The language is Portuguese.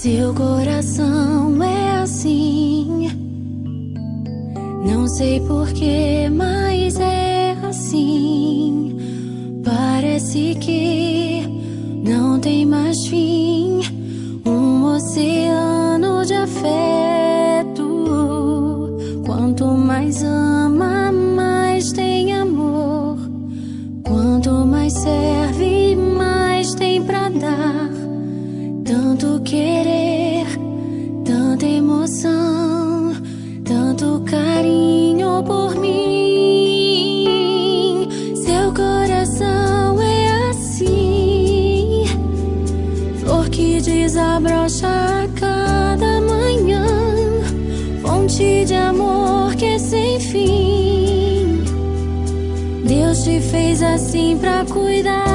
Seu coração é assim, não sei porquê, mas é assim. Parece que não tem mais fim, um oceano de afeto. Quanto mais ama, mais tem amor. Quanto mais serve, mais tem pra dar. Tanto querer, tanta emoção, tanto carinho por mim. Seu coração é assim, flor que desabrocha a cada manhã, fonte de amor que é sem fim. Deus te fez assim pra cuidar